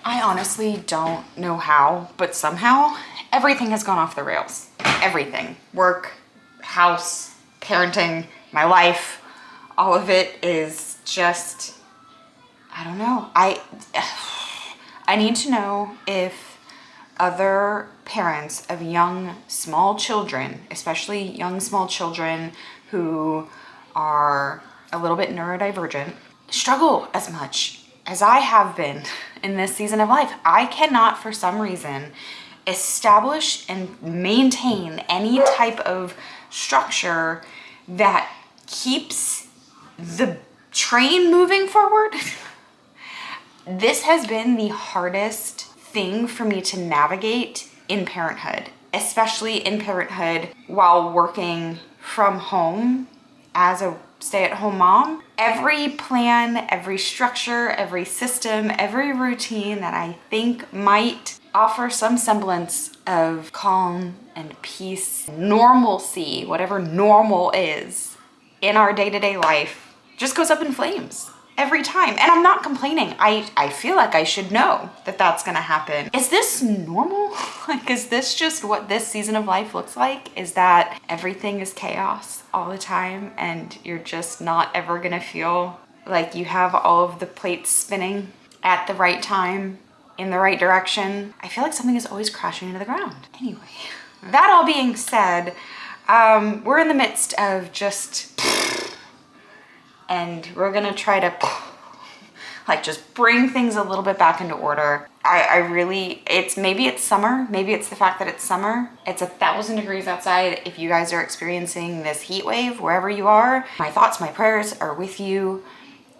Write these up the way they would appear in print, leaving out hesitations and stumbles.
I honestly don't know how, but somehow everything has gone off the rails. Everything. Work, house, parenting, my life, all of it is just, I don't know. I need to know if other parents of young, small children, especially young, small children who are a little bit neurodivergent, struggle as much as I have been in this season of life. I cannot, for some reason, establish and maintain any type of structure that keeps the train moving forward. This has been the hardest thing for me to navigate in parenthood, especially in parenthood while working from home as a stay-at-home mom. Every plan, every structure, every system, every routine that I think might offer some semblance of calm and peace, normalcy, whatever normal is in our day-to-day life, just goes up in flames every time. And I'm not complaining. I feel like I should know that that's gonna happen. Is this normal? Like, is this just what this season of life looks like? Is that everything is chaos all the time and you're just not ever gonna feel like you have all of the plates spinning at the right time, in the right direction? I feel like something is always crashing into the ground. Anyway, that all being said, we're in the midst of just, and we're gonna try to like just bring things a little bit back into order. I really, maybe it's summer. Maybe it's the fact that it's summer. It's 1,000 degrees outside. If you guys are experiencing this heat wave, wherever you are, my thoughts, my prayers are with you.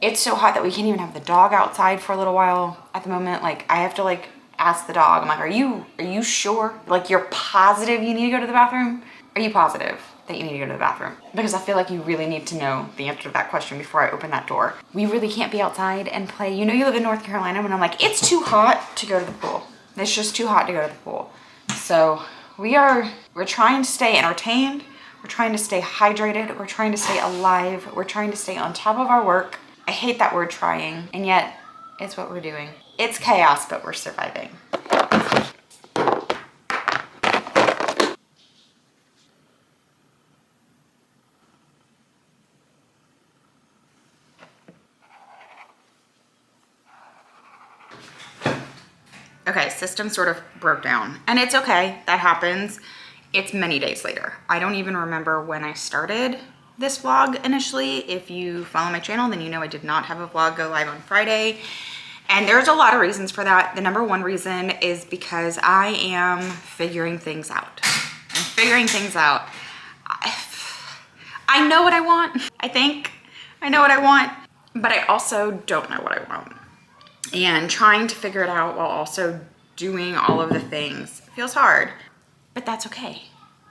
It's so hot that we can't even have the dog outside for a little while at the moment. Like, I have to like ask the dog, I'm like, are you sure? Like, you're positive you need to go to the bathroom? Are you positive that you need to go to the bathroom? Because I feel like you really need to know the answer to that question before I open that door. We really can't be outside and play. You know, you live in North Carolina when I'm like, it's too hot to go to the pool. It's just too hot to go to the pool. So we're trying to stay entertained. We're trying to stay hydrated. We're trying to stay alive. We're trying to stay on top of our work. I hate that word trying, and yet it's what we're doing. It's chaos, but we're surviving. Okay, system sort of broke down, and it's okay, that happens. It's many days later. I don't even remember when I started this vlog initially. If you follow my channel, then you know I did not have a vlog go live on Friday. And there's a lot of reasons for that. The number one reason is because I am figuring things out. I'm figuring things out. I know what I want, I think. I know what I want, but I also don't know what I want. And trying to figure it out while also doing all of the things feels hard, but that's okay.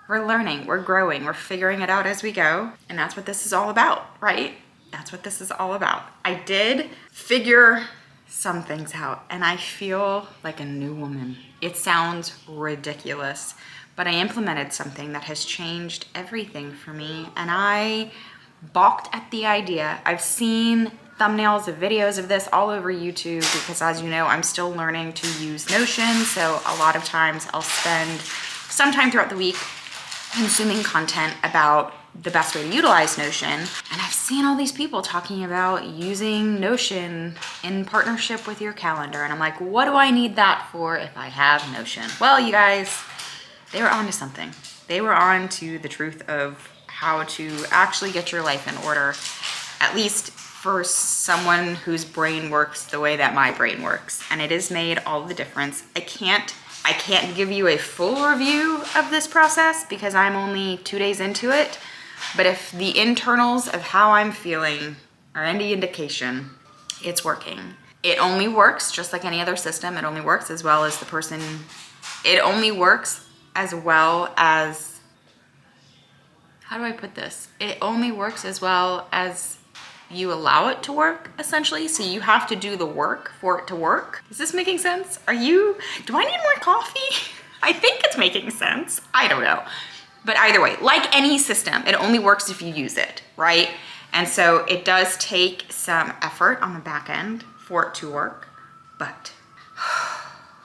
We're learning, we're growing, we're figuring it out as we go. And that's what this is all about, right? That's what this is all about. I did figure some things out and I feel like a new woman. It sounds ridiculous, but I implemented something that has changed everything for me. And I balked at the idea. I've seen thumbnails of videos of this all over YouTube because, as you know, I'm still learning to use Notion. So a lot of times I'll spend some time throughout the week consuming content about the best way to utilize Notion. And I've seen all these people talking about using Notion in partnership with your calendar. And I'm like, what do I need that for if I have Notion? Well, you guys, they were on to something. They were on to the truth of how to actually get your life in order, at least for someone whose brain works the way that my brain works. And it has made all the difference. I can't give you a full review of this process because I'm only 2 days into it. But if the internals of how I'm feeling are any indication, it's working. It only works just like any other system. It only works as well as it only works as well as, how do I put this? It only works as well as you allow it to work, essentially. So you have to do the work for it to work. Is this making sense? Do I need more coffee? I think it's making sense. I don't know. But either way, like any system, it only works if you use it, right? And so it does take some effort on the back end for it to work, but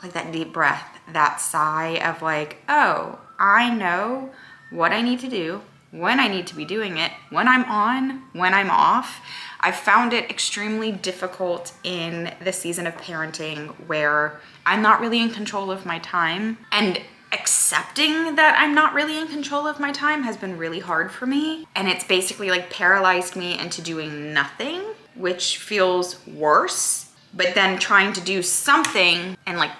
like that deep breath, that sigh of like, oh, I know what I need to do, when I need to be doing it, when I'm on, when I'm off. I've found it extremely difficult in the season of parenting where I'm not really in control of my time, and accepting that I'm not really in control of my time has been really hard for me. And it's basically like paralyzed me into doing nothing, which feels worse. But then trying to do something and like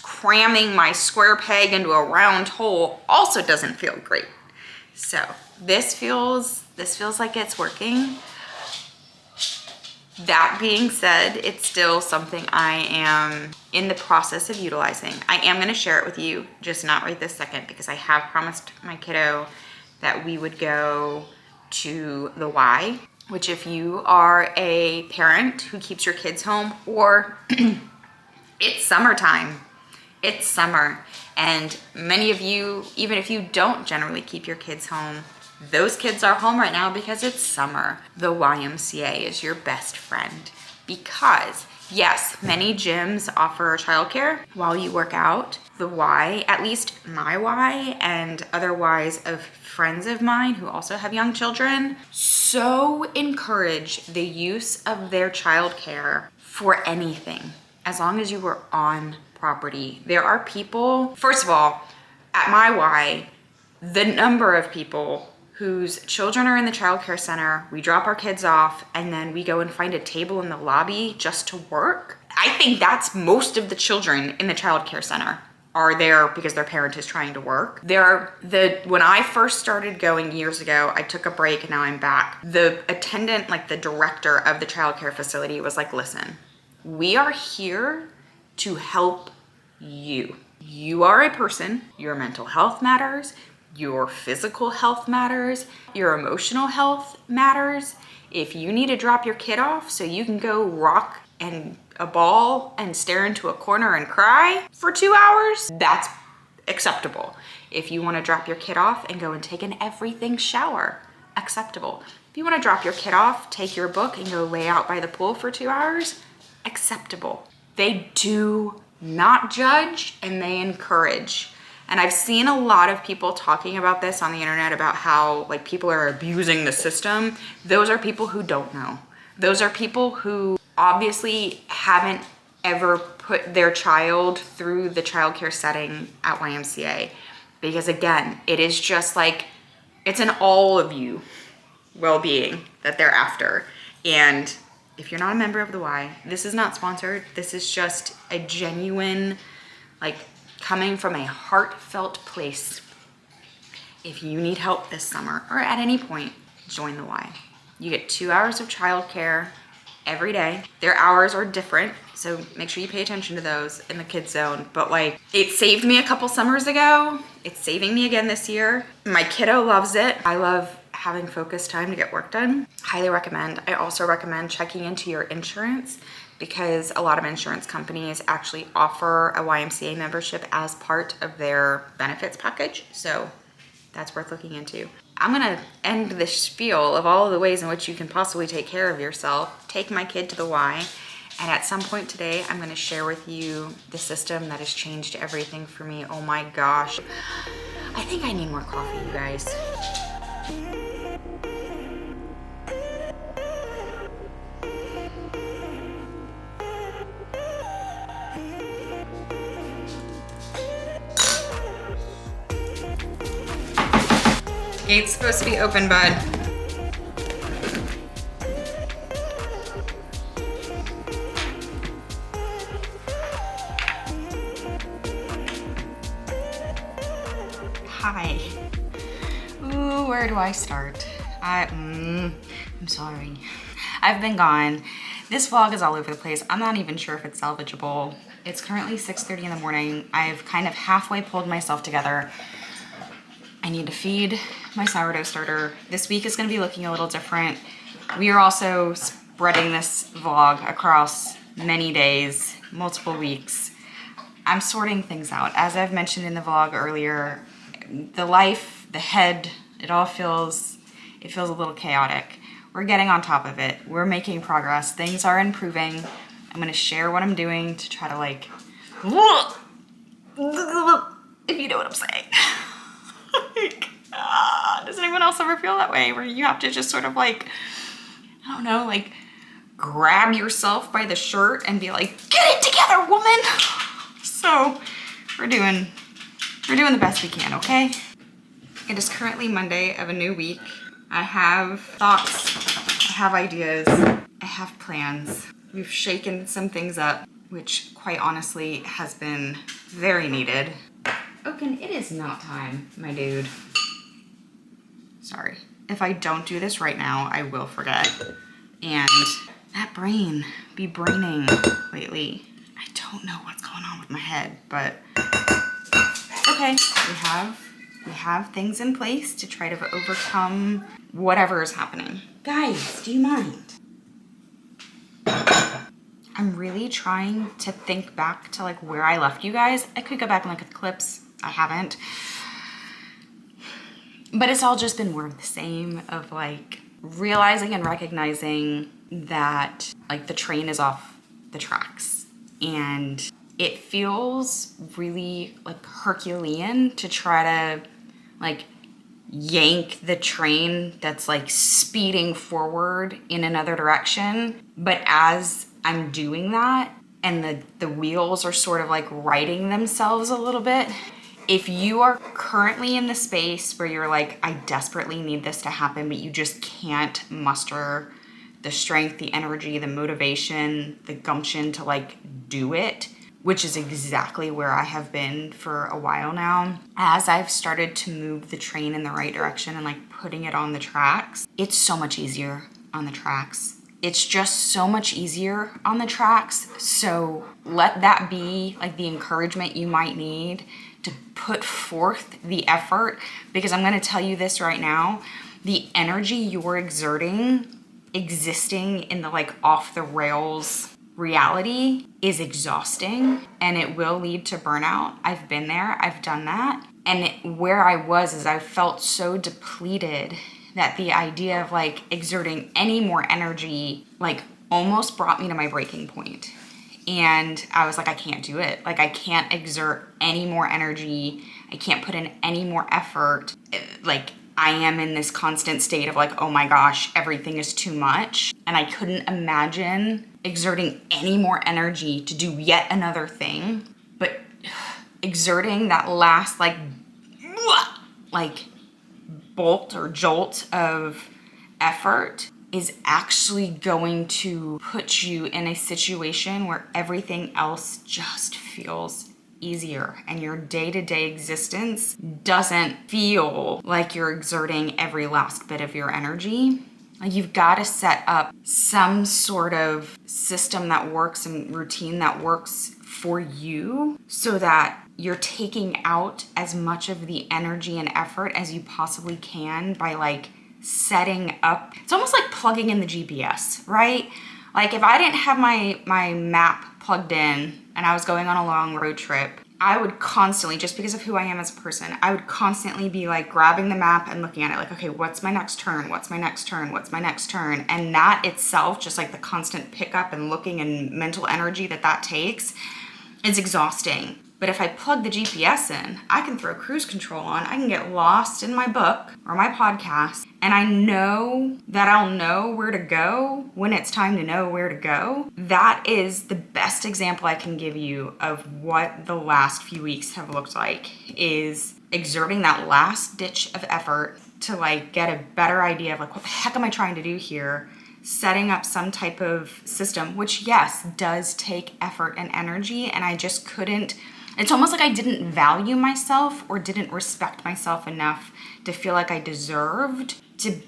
cramming my square peg into a round hole also doesn't feel great. So this feels like it's working. That being said, it's still something I am in the process of utilizing. I am gonna share it with you, just not right this second, because I have promised my kiddo that we would go to the Y, which if you are a parent who keeps your kids home, or it's summertime, it's summer, and many of you, even if you don't generally keep your kids home, those kids are home right now because it's summer. The YMCA is your best friend because, yes, many gyms offer childcare while you work out. The Y, at least my Y and other Ys of friends of mine who also have young children, so encourage the use of their childcare for anything, as long as you were on property. There are people, first of all, at my Y, the number of people whose children are in the childcare center, we drop our kids off, and then we go and find a table in the lobby just to work. I think that's most of the children in the childcare center are there because their parent is trying to work. When I first started going years ago, I took a break and now I'm back. The attendant, like the director of the childcare facility, was like, listen, we are here to help you. You are a person, your mental health matters, your physical health matters, your emotional health matters. If you need to drop your kid off so you can go rock and a ball and stare into a corner and cry for 2 hours, that's acceptable. If you want to drop your kid off and go and take an everything shower, acceptable. If you want to drop your kid off, take your book and go lay out by the pool for 2 hours, acceptable. They do not judge and they encourage. And I've seen a lot of people talking about this on the internet about how like people are abusing the system. Those are people who don't know. Those are people who obviously haven't ever put their child through the childcare setting at YMCA. Because again, it is just like, it's an all of you well-being that they're after. And if you're not a member of the Y, this is not sponsored. This is just a genuine, like, coming from a heartfelt place. If you need help this summer or at any point, join the Y. You get 2 hours of childcare every day. Their hours are different, so make sure you pay attention to those in the kids zone. But like, it saved me a couple summers ago. It's saving me again this year. My kiddo loves it. I love having focused time to get work done. Highly recommend. I also recommend checking into your insurance, because a lot of insurance companies actually offer a YMCA membership as part of their benefits package. So that's worth looking into. I'm gonna end this spiel of all of the ways in which you can possibly take care of yourself, take my kid to the Y, and at some point today, I'm gonna share with you the system that has changed everything for me. Oh my gosh. I think I need more coffee, you guys. Gate's supposed to be open, bud. Hi. Ooh, where do I start? I'm sorry. I've been gone. This vlog is all over the place. I'm not even sure if it's salvageable. It's currently 6:30 in the morning. I've kind of halfway pulled myself together. I need to feed my sourdough starter. This week is gonna be looking a little different. We are also spreading this vlog across many days, multiple weeks. I'm sorting things out. As I've mentioned in the vlog earlier, the life, the head, it feels a little chaotic. We're getting on top of it. We're making progress. Things are improving. I'm gonna share what I'm doing to try to like if you know what I'm saying. Like, does anyone else ever feel that way where you have to just sort of like, I don't know, like grab yourself by the shirt and be like, get it together, woman. So we're doing the best we can, okay? It is currently Monday of a new week. I have thoughts, I have ideas, I have plans. We've shaken some things up, which quite honestly has been very needed. Oaken, it is not time, my dude. Sorry. If I don't do this right now, I will forget. And that brain be braining lately. I don't know what's going on with my head, but okay. We have things in place to try to overcome whatever is happening. Guys, do you mind? I'm really trying to think back to like where I left you guys. I could go back and look at the clips. I haven't. But it's all just been more of the same of like realizing and recognizing that like the train is off the tracks. And it feels really like Herculean to try to like yank the train that's like speeding forward in another direction. But as I'm doing that and the wheels are sort of like righting themselves a little bit, if you are currently in the space where you're like, I desperately need this to happen, but you just can't muster the strength, the energy, the motivation, the gumption to like do it, which is exactly where I have been for a while now. As I've started to move the train in the right direction and like putting it on the tracks, it's so much easier on the tracks. It's just so much easier on the tracks. So let that be like the encouragement you might need to put forth the effort, because I'm going to tell you this right now, the energy you're exerting, existing in the like off the rails reality is exhausting and it will lead to burnout. I've been there, I've done that. And where I was is I felt so depleted that the idea of like exerting any more energy like almost brought me to my breaking point. And I was like, I can't do it. Like I can't exert any more energy. I can't put in any more effort. Like I am in this constant state of like, oh my gosh, everything is too much. And I couldn't imagine exerting any more energy to do yet another thing. But exerting that last like bolt or jolt of effort is actually going to put you in a situation where everything else just feels easier and your day-to-day existence doesn't feel like you're exerting every last bit of your energy. Like you've got to set up some sort of system that works and routine that works for you so that you're taking out as much of the energy and effort as you possibly can by like setting up. It's almost like plugging in the GPS, right? Like if I didn't have my map plugged in and I was going on a long road trip, I would constantly, just because of who I am as a person, I would constantly be like grabbing the map and looking at it like, okay, what's my next turn? What's my next turn? What's my next turn? And that itself, just like the constant pickup and looking and mental energy that takes, it's exhausting. But if I plug the GPS in, I can throw cruise control on, I can get lost in my book or my podcast, and I know that I'll know where to go when it's time to know where to go. That is the best example I can give you of what the last few weeks have looked like, is exerting that last ditch of effort to like get a better idea of like, what the heck am I trying to do here? Setting up some type of system, which yes, does take effort and energy, and I just couldn't. It's almost like I didn't value myself or didn't respect myself enough to feel like I deserved to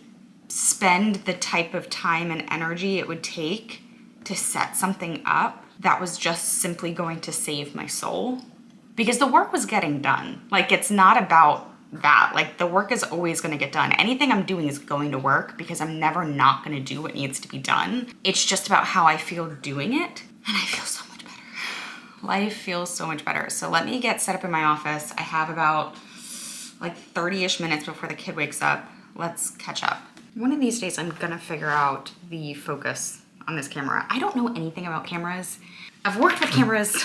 spend the type of time and energy it would take to set something up that was just simply going to save my soul. Because the work was getting done. Like it's not about that. Like the work is always going to get done. Anything I'm doing is going to work because I'm never not going to do what needs to be done. It's just about how I feel doing it. And I feel so much better. Life feels so much better. So let me get set up in my office. I have about like 30-ish minutes before the kid wakes up. Let's catch up. One of these days I'm gonna figure out the focus on this camera. I don't know anything about cameras. I've worked with cameras.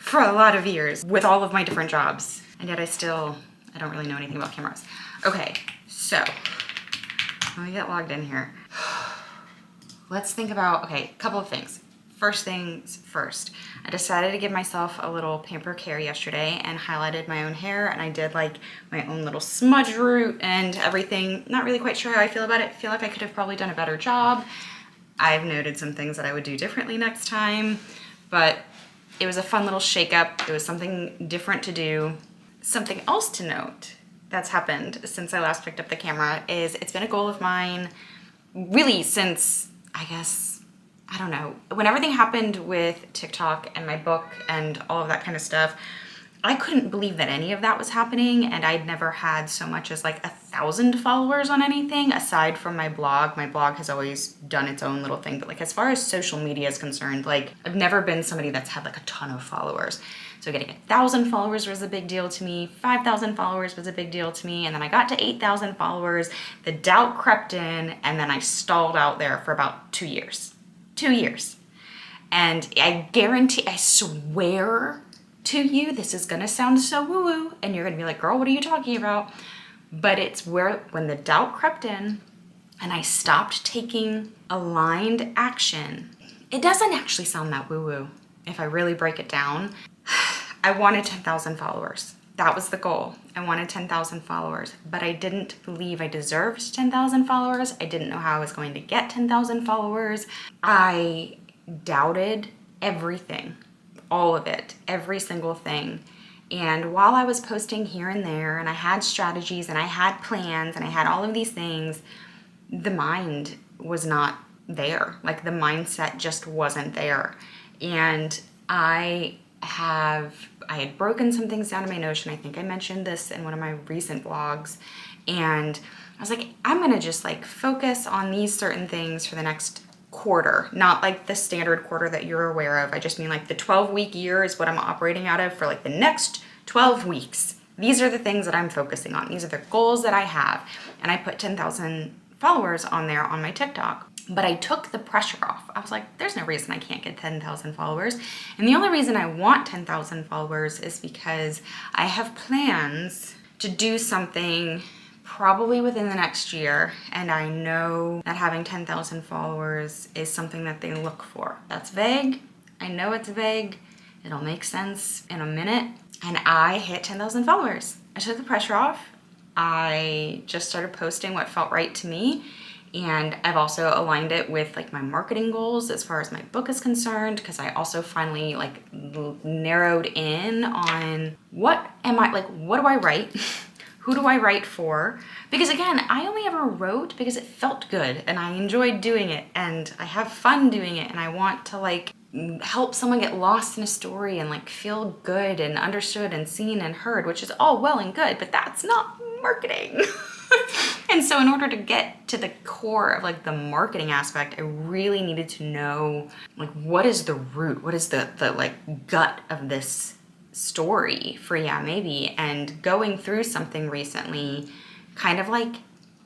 for a lot of years with all of my different jobs. And yet I don't really know anything about cameras. Okay, so let me get logged in here. Let's think about, okay, a couple of things. First things first, I decided to give myself a little pamper care yesterday and highlighted my own hair, and I did like my own little smudge route and everything. Not really quite sure how I feel about it. Feel like I could have probably done a better job. I've noted some things that I would do differently next time, but it was a fun little shake-up. It was something different to do. Something else to note that's happened since I last picked up the camera is it's been a goal of mine really since, I guess, I don't know, when everything happened with TikTok and my book and all of that kind of stuff, I couldn't believe that any of that was happening, and I'd never had so much as like 1,000 followers on anything aside from my blog. My blog has always done its own little thing, but like as far as social media is concerned, like I've never been somebody that's had like a ton of followers. So getting 1,000 followers was a big deal to me, 5,000 followers was a big deal to me, and then I got to 8,000 followers, the doubt crept in, and then I stalled out there for about 2 years. 2 years. And I guarantee, I swear to you, this is gonna sound so woo-woo, and you're gonna be like, girl, what are you talking about? But it's when the doubt crept in and I stopped taking aligned action. It doesn't actually sound that woo-woo if I really break it down. I wanted 10,000 followers. That was the goal. I wanted 10,000 followers, but I didn't believe I deserved 10,000 followers. I didn't know how I was going to get 10,000 followers. I doubted everything, all of it, every single thing. And while I was posting here and there, and I had strategies and I had plans and I had all of these things, the mind was not there. Like the mindset just wasn't there. And I had broken some things down in my Notion. I think I mentioned this in one of my recent vlogs. And I was like, I'm gonna just like focus on these certain things for the next quarter, not like the standard quarter that you're aware of. I just mean like the 12-week year is what I'm operating out of for like the next 12 weeks. These are the things that I'm focusing on. These are the goals that I have. And I put 10,000 followers on there on my TikTok. But I took the pressure off. I was like, there's no reason I can't get 10,000 followers. And the only reason I want 10,000 followers is because I have plans to do something probably within the next year. And I know that having 10,000 followers is something that they look for. That's vague. I know it's vague. It'll make sense in a minute. And I hit 10,000 followers. I took the pressure off. I just started posting what felt right to me. And I've also aligned it with like my marketing goals as far as my book is concerned, because I also finally like narrowed in on what do I write? Who do I write for? Because again, I only ever wrote because it felt good and I enjoyed doing it and I have fun doing it, and I want to like help someone get lost in a story and like feel good and understood and seen and heard, which is all well and good, but that's not marketing. And so in order to get to the core of like the marketing aspect, I really needed to know like what is the root, what is the like gut of this story for Yeah Maybe. And going through something recently kind of like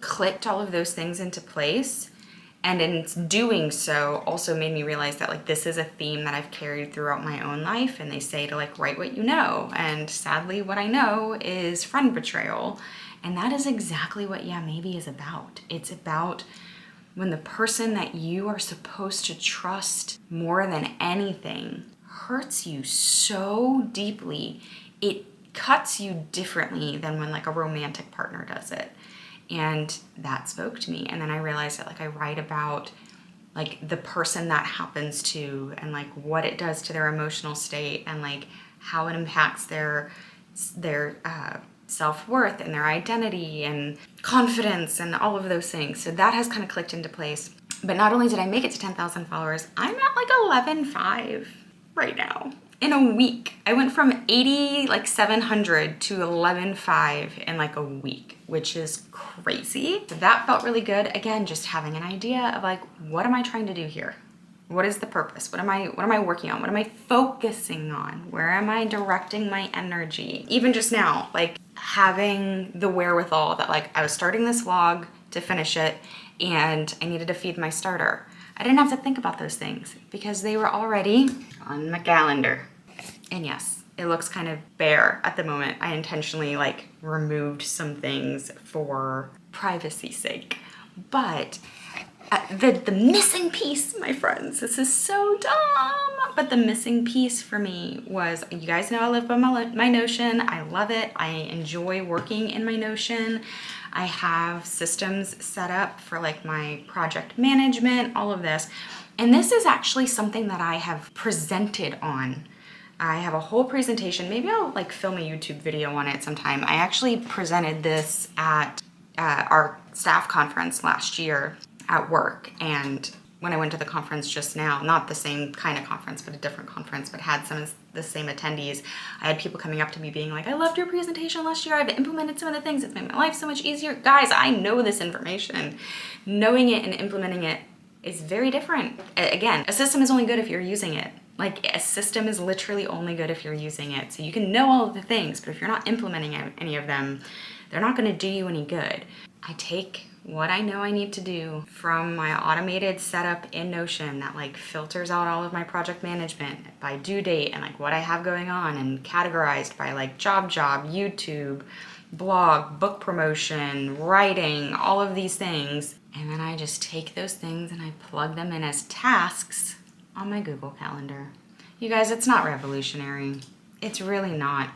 clicked all of those things into place. And in doing so also made me realize that like this is a theme that I've carried throughout my own life. And they say to like write what you know. And sadly what I know is friend betrayal. And that is exactly what Yeah Maybe is about. It's about when the person that you are supposed to trust more than anything hurts you so deeply, it cuts you differently than when like a romantic partner does it. And that spoke to me. And then I realized that like I write about like the person that happens to and like what it does to their emotional state and like how it impacts their self-worth and their identity and confidence and all of those things. So that has kind of clicked into place. But not only did I make it to 10,000 followers, I'm at like 11,500 right now in a week. I went from 700 to 11,500 in like a week, which is crazy. So that felt really good. Again, just having an idea of like, what am I trying to do here? What is the purpose? What am I working on? What am I focusing on? Where am I directing my energy? Even just now, like having the wherewithal that like I was starting this vlog to finish it and I needed to feed my starter. I didn't have to think about those things because they were already on my calendar. And yes, it looks kind of bare at the moment. I intentionally like removed some things for privacy's sake. But the missing piece, my friends, this is so dumb, but the missing piece for me was, you guys know I live by my Notion. I love it. I enjoy working in my Notion. I have systems set up for like my project management, all of this. And this is actually something that I have presented on. I have a whole presentation. Maybe I'll like film a YouTube video on it sometime. I actually presented this at our staff conference last year at work. And when I went to the conference just now, not the same kind of conference, but a different conference, but had some of the same attendees, I had people coming up to me being like, I loved your presentation last year. I've implemented some of the things. It's made my life so much easier. Guys, I know this information. Knowing it and implementing it is very different. Again, a system is only good if you're using it. Like, a system is literally only good if you're using it. So you can know all of the things, but if you're not implementing any of them, they're not going to do you any good. I take what I know I need to do from my automated setup in Notion that like filters out all of my project management by due date and like what I have going on, and categorized by like job, YouTube, blog, book promotion, writing, all of these things. And then I just take those things and I plug them in as tasks on my Google Calendar. You guys, it's not revolutionary. It's really not,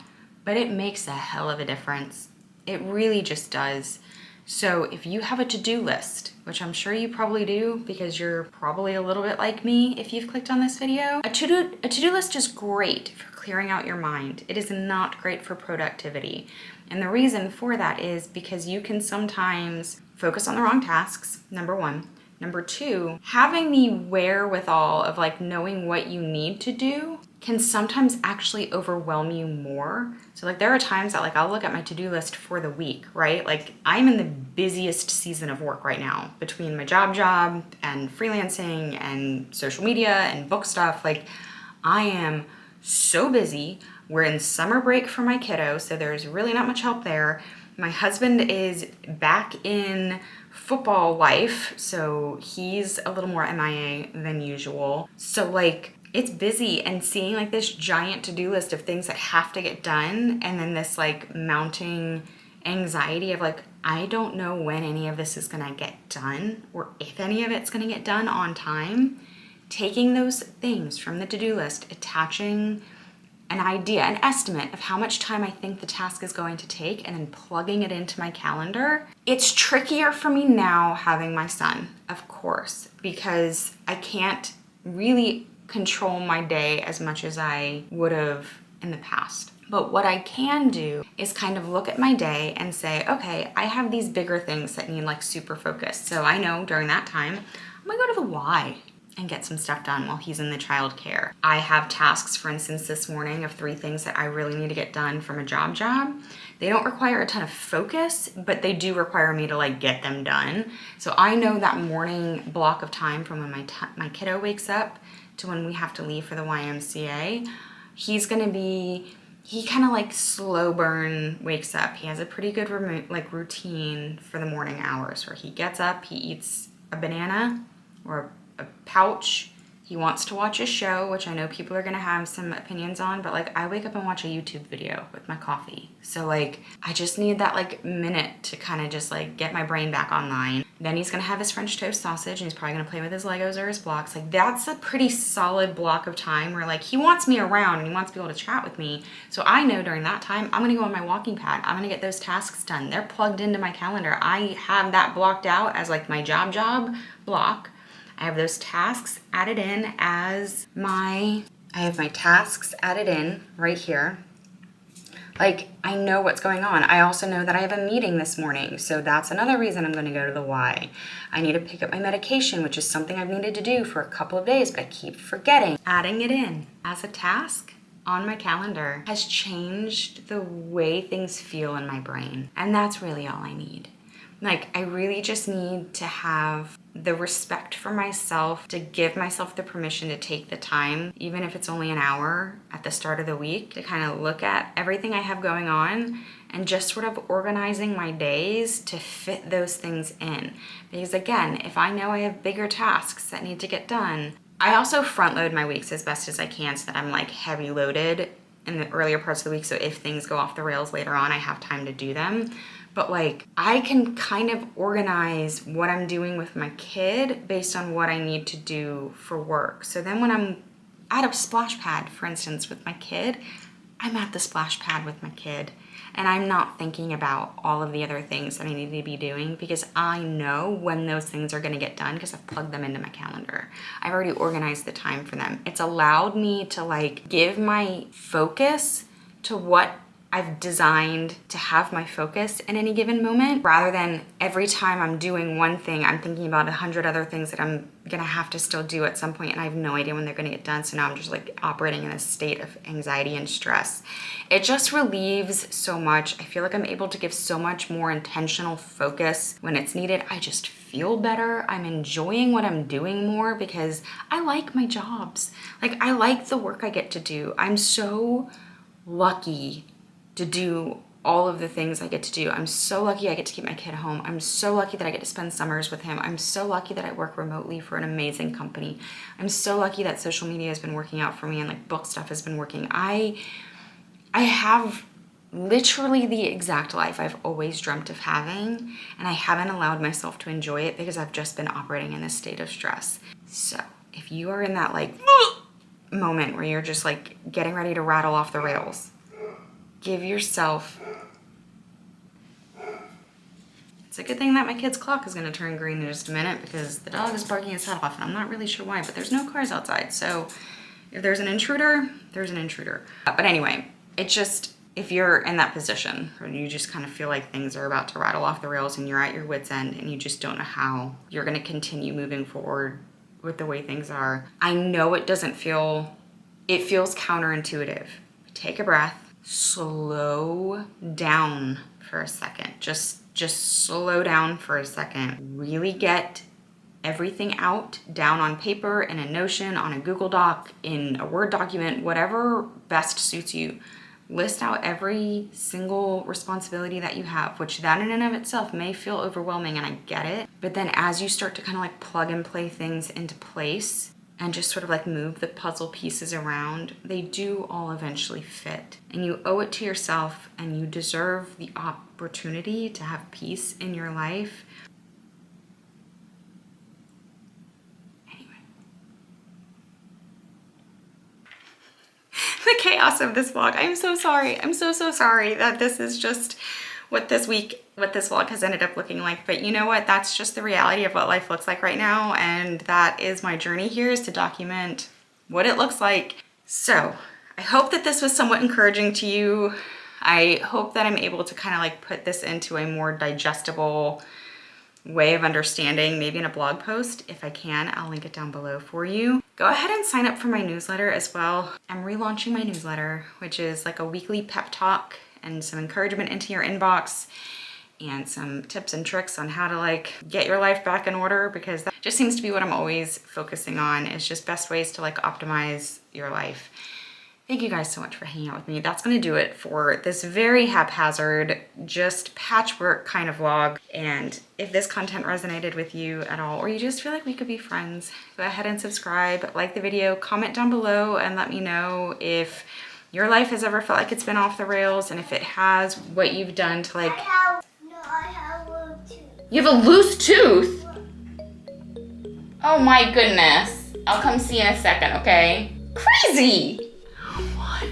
but it makes a hell of a difference. It really just does. So if you have a to-do list, which I'm sure you probably do because you're probably a little bit like me if you've clicked on this video, a to-do list is great for clearing out your mind. It is not great for productivity. And the reason for that is because you can sometimes focus on the wrong tasks, number one. Number two, having the wherewithal of like knowing what you need to do can sometimes actually overwhelm you more. So like there are times that like I'll look at my to-do list for the week, right? Like I'm in the busiest season of work right now between my job and freelancing and social media and book stuff. Like I am so busy. We're in summer break for my kiddo, so there's really not much help there. My husband is back in football life, so he's a little more MIA than usual. So like it's busy, and seeing like this giant to-do list of things that have to get done, and then this like mounting anxiety of like, I don't know when any of this is gonna get done or if any of it's gonna get done on time. Taking those things from the to-do list, attaching an idea, an estimate of how much time I think the task is going to take, and then plugging it into my calendar. It's trickier for me now having my son, of course, because I can't really control my day as much as I would have in the past. But what I can do is kind of look at my day and say, okay, I have these bigger things that need like super focus. So I know during that time, I'm gonna go to the Y and get some stuff done while he's in the childcare. I have tasks, for instance, this morning of 3 things that I really need to get done from a job. They don't require a ton of focus, but they do require me to like get them done. So I know that morning block of time from when my kiddo wakes up to when we have to leave for the YMCA, he's gonna be, he kind of like slow burn wakes up. He has a pretty good routine for the morning hours where he gets up, he eats a banana or a pouch. He wants to watch a show, which I know people are gonna have some opinions on, but like I wake up and watch a YouTube video with my coffee. So like I just need that like minute to kind of just like get my brain back online. Then he's gonna have his French toast sausage, and he's probably gonna play with his Legos or his blocks. Like that's a pretty solid block of time where like he wants me around and he wants to be able to chat with me. So I know during that time, I'm gonna go on my walking pad. I'm gonna get those tasks done. They're plugged into my calendar. I have that blocked out as like my job block. I have those tasks added in as I have my tasks added in right here. Like, I know what's going on. I also know that I have a meeting this morning, so that's another reason I'm gonna go to the Y. I need to pick up my medication, which is something I've needed to do for a couple of days, but I keep forgetting. Adding it in as a task on my calendar has changed the way things feel in my brain, and that's really all I need. Like, I really just need to have the respect for myself to give myself the permission to take the time, even if it's only an hour at the start of the week, to kind of look at everything I have going on and just sort of organizing my days to fit those things in. Because again, if I know I have bigger tasks that need to get done, I also front load my weeks as best as I can so that I'm like heavy loaded in the earlier parts of the week, so if things go off the rails later on, I have time to do them. But like, I can kind of organize what I'm doing with my kid based on what I need to do for work. So then when I'm at a splash pad, for instance, with my kid, I'm at the splash pad with my kid, and I'm not thinking about all of the other things that I need to be doing, because I know when those things are gonna get done because I've plugged them into my calendar. I've already organized the time for them. It's allowed me to like give my focus to what I've designed to have my focus in any given moment, rather than every time I'm doing one thing, I'm thinking about 100 other things that I'm gonna have to still do at some point, and I have no idea when they're gonna get done. So now I'm just like operating in a state of anxiety and stress. It just relieves so much. I feel like I'm able to give so much more intentional focus when it's needed. I just feel better. I'm enjoying what I'm doing more because I like my jobs. Like, I like the work I get to do. I'm so lucky to do all of the things I get to do. I'm so lucky I get to keep my kid home. I'm so lucky that I get to spend summers with him. I'm so lucky that I work remotely for an amazing company. I'm so lucky that social media has been working out for me, and like book stuff has been working. I have literally the exact life I've always dreamt of having, and I haven't allowed myself to enjoy it because I've just been operating in this state of stress. So if you are in that like moment where you're just like getting ready to rattle off the rails, give yourself, it's a good thing that my kid's clock is gonna turn green in just a minute because the dog is barking his head off, and I'm not really sure why, but there's no cars outside. So if there's an intruder, there's an intruder. But anyway, it's just, if you're in that position where you just kind of feel like things are about to rattle off the rails and you're at your wit's end and you just don't know how you're gonna continue moving forward with the way things are, I know it doesn't feel, it feels counterintuitive. Take a breath. Slow down for a second. Just slow down for a second. Really get everything out, down on paper, in a Notion, on a Google Doc, in a Word document, whatever best suits you. List out every single responsibility that you have, which that in and of itself may feel overwhelming, and I get it. But then as you start to kind of like plug and play things into place, and just sort of like move the puzzle pieces around, they do all eventually fit. And you owe it to yourself, and you deserve the opportunity to have peace in your life. Anyway. The chaos of this vlog. I'm so sorry. I'm so sorry that this is just what this vlog has ended up looking like. But you know what? That's just the reality of what life looks like right now. And that is my journey here, is to document what it looks like. So I hope that this was somewhat encouraging to you. I hope that I'm able to kind of like put this into a more digestible way of understanding, maybe in a blog post. If I can, I'll link it down below for you. Go ahead and sign up for my newsletter as well. I'm relaunching my newsletter, which is like a weekly pep talk and some encouragement into your inbox, and some tips and tricks on how to like get your life back in order, because that just seems to be what I'm always focusing on, is just best ways to like optimize your life. Thank you guys so much for hanging out with me. That's gonna do it for this very haphazard, just patchwork kind of vlog. And if this content resonated with you at all, or you just feel like we could be friends, go ahead and subscribe, like the video, comment down below, and let me know if your life has ever felt like it's been off the rails, and if it has, what you've done to like... I have a loose tooth. You have a loose tooth? Oh my goodness. I'll come see you in a second, okay? Crazy! What?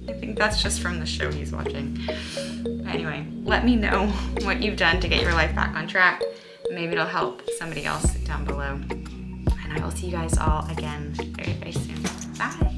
I think that's just from the show he's watching. But anyway, let me know what you've done to get your life back on track. Maybe it'll help somebody else down below. And I will see you guys all again very, very soon. Bye.